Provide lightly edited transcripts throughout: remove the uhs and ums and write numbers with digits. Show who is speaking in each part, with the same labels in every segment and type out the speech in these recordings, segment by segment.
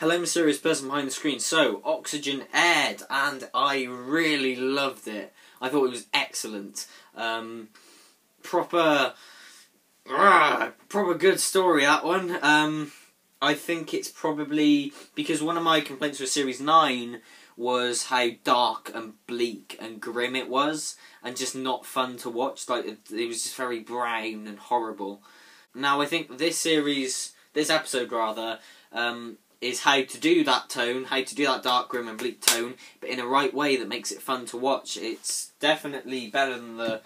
Speaker 1: Hello, mysterious person behind the screen. So, Oxygen aired, and I really loved it. I thought it was excellent. Proper good story, that one. I think it's probably because one of my complaints with Series 9 was how dark and bleak and grim it was, and just not fun to watch. Like, it was just very brown and horrible. Now, I think this episode rather, is how to do that tone, how to do that dark, grim and bleak tone, but in a right way that makes it fun to watch. It's definitely better than the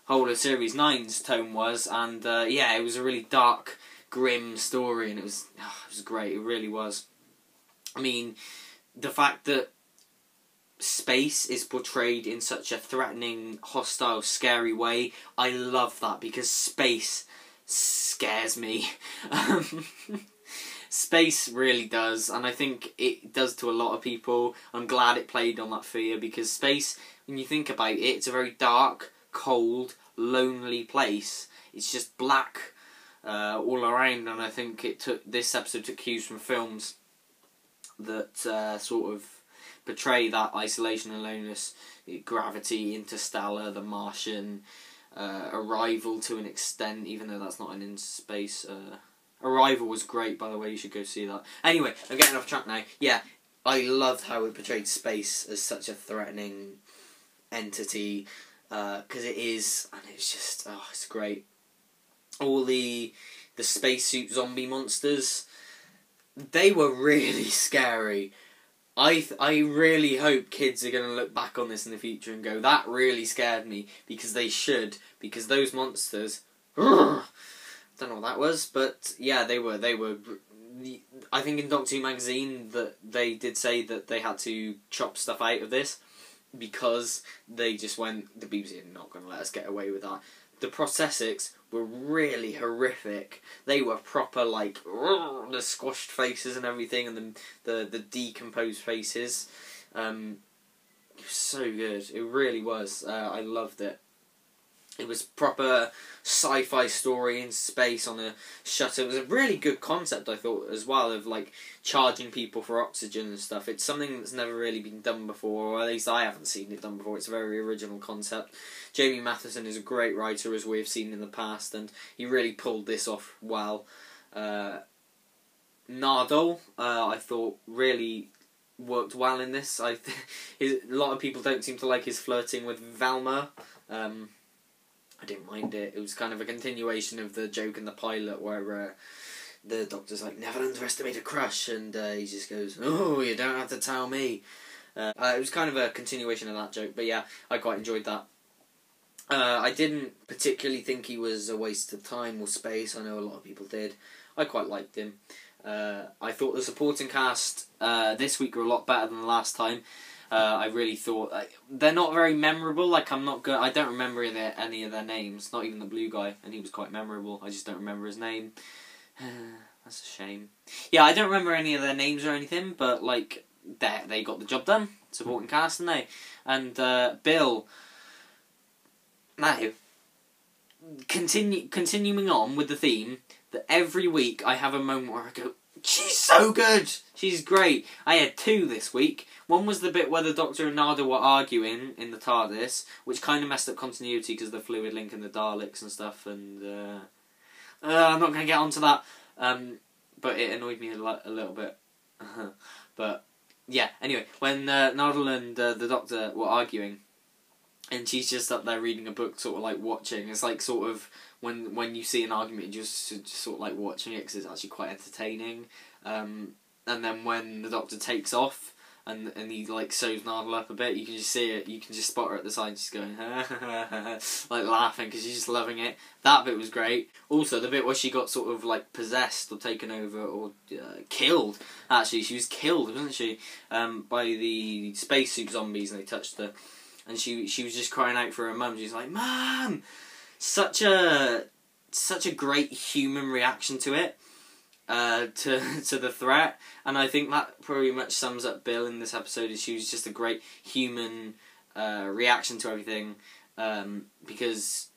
Speaker 1: whole of Series 9's tone was, and yeah, it was a really dark, grim story, and it was great, it really was. I mean, the fact that space is portrayed in such a threatening, hostile, scary way, I love that, because space scares me. Space really does, and I think it does to a lot of people. I'm glad it played on that fear, because space, when you think about it, it's a very dark, cold, lonely place. It's just black all around, and I think this episode took cues from films that sort of portray that isolation and loneliness. Gravity, Interstellar, The Martian, Arrival to an extent, even though that's not an in space. Arrival was great, by the way, you should go see that. Anyway, I'm getting off track now. Yeah, I loved how it portrayed space as such a threatening entity, because it is, and it's just, it's great. All the spacesuit zombie monsters, they were really scary. I really hope kids are going to look back on this in the future and go, that really scared me, because they should, because those monsters, don't know what that was, but yeah, they were. I think in Doctor Who magazine that they did say that they had to chop stuff out of this because they just went, the BBC are not going to let us get away with that. The prosthetics were really horrific. They were proper, like, the squashed faces and everything, and the decomposed faces. It was so good. It really was. I loved it. It was proper sci-fi story in space on a shuttle. It was a really good concept, I thought, as well, of like charging people for oxygen and stuff. It's something that's never really been done before, or at least I haven't seen it done before. It's a very original concept. Jamie Matheson is a great writer, as we've seen in the past, and he really pulled this off well. Nardole, I thought, really worked well in this. A lot of people don't seem to like his flirting with Velma. I didn't mind it. It was kind of a continuation of the joke in the pilot where the Doctor's like, never underestimate a crush, and he just goes, oh, you don't have to tell me. It was kind of a continuation of that joke, but yeah, I quite enjoyed that. I didn't particularly think he was a waste of time or space. I know a lot of people did. I quite liked him. I thought the supporting cast this week were a lot better than the last time. I really thought they're not very memorable. Like, I don't remember any of their names. Not even the blue guy, and he was quite memorable. I just don't remember his name. That's a shame. Yeah, I don't remember any of their names or anything. But like, they got the job done. Supporting cast, didn't they? And Bill. Now, continuing on with the theme, that every week I have a moment where I go, she's so good! She's great. I had two this week. One was the bit where the Doctor and Nardole were arguing in the TARDIS, which kind of messed up continuity because of the fluid link and the Daleks and stuff, and I'm not going to get onto that, but it annoyed me a little bit. But, yeah, anyway, when Nardole and the Doctor were arguing, and she's just up there reading a book, sort of like watching. It's like sort of when you see an argument, you just sort of like watching it because it's actually quite entertaining. And then when the Doctor takes off and he like sews Nardole up a bit, you can just see it. You can just spot her at the side, just going like laughing because she's just loving it. That bit was great. Also, the bit where she got sort of like possessed or taken over or killed. Actually, she was killed, wasn't she? By the spacesuit zombies, and they touched her. And she was just crying out for her mum. She's like, "Mum!" Such a great human reaction to it, to the threat. And I think that pretty much sums up Bill in this episode. Is she was just a great human reaction to everything. Because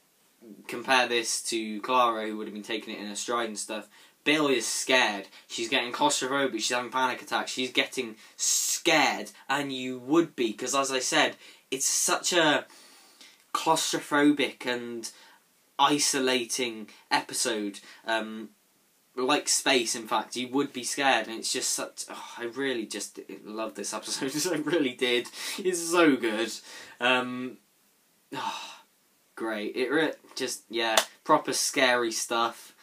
Speaker 1: compare this to Clara, who would have been taking it in her stride and stuff. Bill is scared. She's getting claustrophobic. She's having panic attacks. She's getting scared, and you would be, because as I said, it's such a claustrophobic and isolating episode. Like Space, in fact, you would be scared, and it's just such... Oh, I really just love this episode. I really did. It's so good. Great. Yeah, proper scary stuff.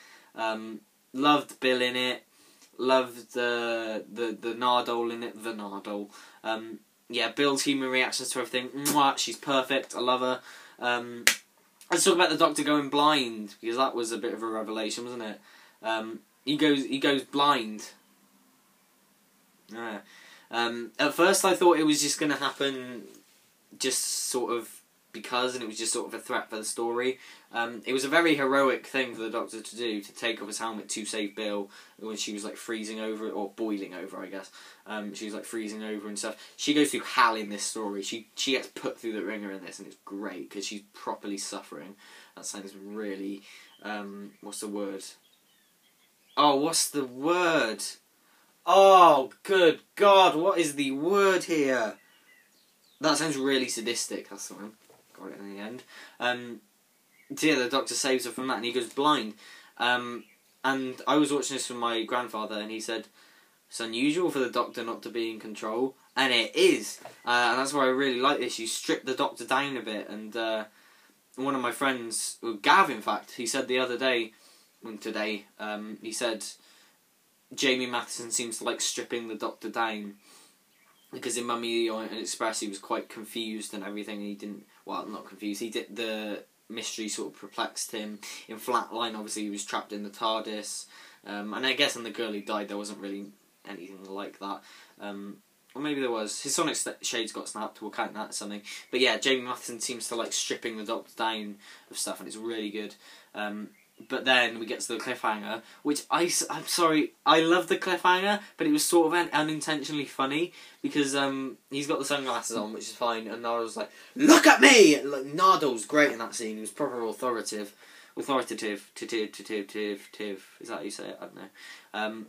Speaker 1: Loved Bill in it. Loved the Nardole in it. The Nardole. Yeah, Bill's human reactions to everything. Mwah, she's perfect. I love her. Let's talk about the Doctor going blind, because that was a bit of a revelation, wasn't it? He goes blind. Yeah. At first I thought it was just going to happen just sort of because, and it was just sort of a threat for the story. It was a very heroic thing for the Doctor to do, to take off his helmet to save Bill when she was like freezing over, or boiling over, I guess. She was like freezing over and stuff. She goes through hell in this story. She gets put through the ringer in this, and it's great because she's properly suffering. That sounds really... what's the word? Oh, what's the word? Oh, good God, what is the word here? That sounds really sadistic, that's the one. Got it in the end. So yeah, the Doctor saves her from that, and he goes blind. And I was watching this with my grandfather, and he said, it's unusual for the Doctor not to be in control, and it is. And that's why I really like this. You strip the Doctor down a bit, and one of my friends, Gav in fact, he said the other day, today, he said Jamie Matheson seems to like stripping the Doctor down, because in Mummy and Express he was quite confused and everything, and he didn't, well, not confused, the mystery sort of perplexed him. In Flatline, obviously, he was trapped in the TARDIS, and I guess in The Girl Who Died there wasn't really anything like that, or maybe there was. His sonic shades got snapped, we'll count that as something. But yeah, Jamie Matheson seems to like stripping the Doctor down of stuff, and it's really good. But then we get to the cliffhanger, which I'm sorry, I love the cliffhanger, but it was sort of unintentionally funny, because he's got the sunglasses on, which is fine, and I was like, look at me! And, like, Nardole's great in that scene. He was proper authoritative. Is that how you say it? I don't know.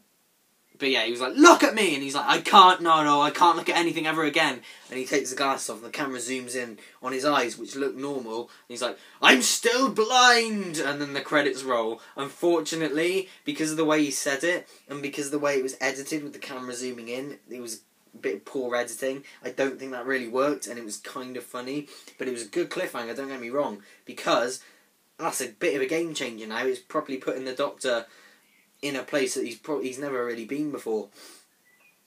Speaker 1: But yeah, he was like, look at me! And he's like, I can't, Nardole, I can't look at anything ever again. And he takes the glasses off, and the camera zooms in on his eyes, which look normal. And he's like, I'm still blind! And then the credits roll. Unfortunately, because of the way he said it, and because of the way it was edited with the camera zooming in, it was a bit of poor editing. I don't think that really worked, and it was kind of funny. But it was a good cliffhanger, don't get me wrong, because that's a bit of a game changer now. It's properly putting the Doctor in a place that he's never really been before,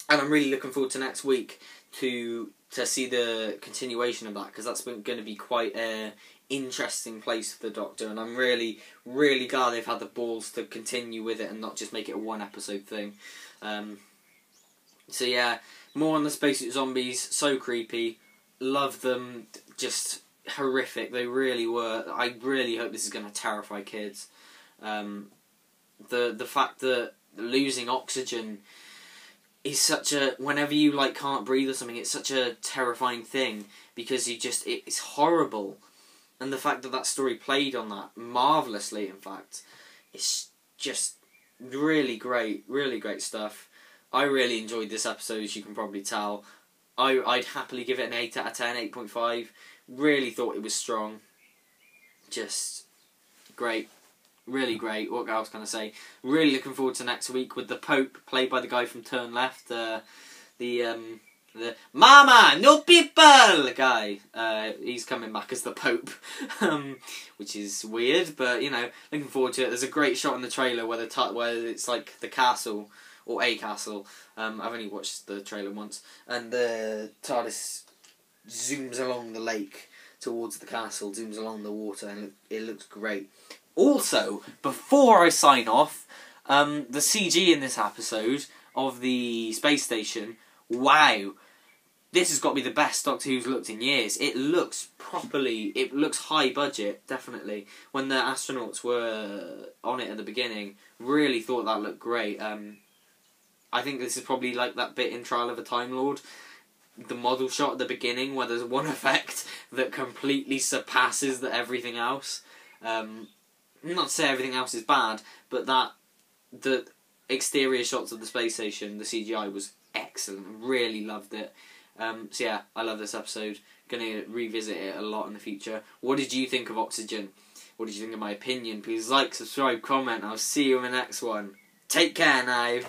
Speaker 1: and I'm really looking forward to next week to see the continuation of that, because that's going to be quite an interesting place for the Doctor, and I'm really, really glad they've had the balls to continue with it and not just make it a one episode thing. So yeah, more on the spacesuit zombies. So creepy, love them, just horrific. They really were. I really hope this is going to terrify kids. The fact that losing oxygen is such a, whenever you like can't breathe or something, it's such a terrifying thing, because it's horrible, and the fact that that story played on that marvellously, in fact, it's just really great stuff. I really enjoyed this episode, as you can probably tell. I'd happily give it an 8 out of 10, 8.5. Really thought it was strong. Just great. Really great. What else can I say? Really looking forward to next week with the Pope, played by the guy from Turn Left, the Mama, no people guy. He's coming back as the Pope, which is weird, but you know, looking forward to it. There's a great shot in the trailer where it's like the castle, or a castle. I've only watched the trailer once, and the TARDIS zooms along the lake towards the castle, zooms along the water, and it looks great. Also, before I sign off, the CG in this episode of the space station, wow, this has got to be the best Doctor Who's looked in years. It looks high budget, definitely. When the astronauts were on it at the beginning, really thought that looked great. I think this is probably like that bit in Trial of a Time Lord, the model shot at the beginning, where there's one effect that completely surpasses everything else. Not to say everything else is bad, but exterior shots of the space station, the CGI was excellent. Really loved it. So yeah, I love this episode. Gonna revisit it a lot in the future. What did you think of Oxygen? What did you think of my opinion? Please like, subscribe, comment. I'll see you in the next one. Take care now.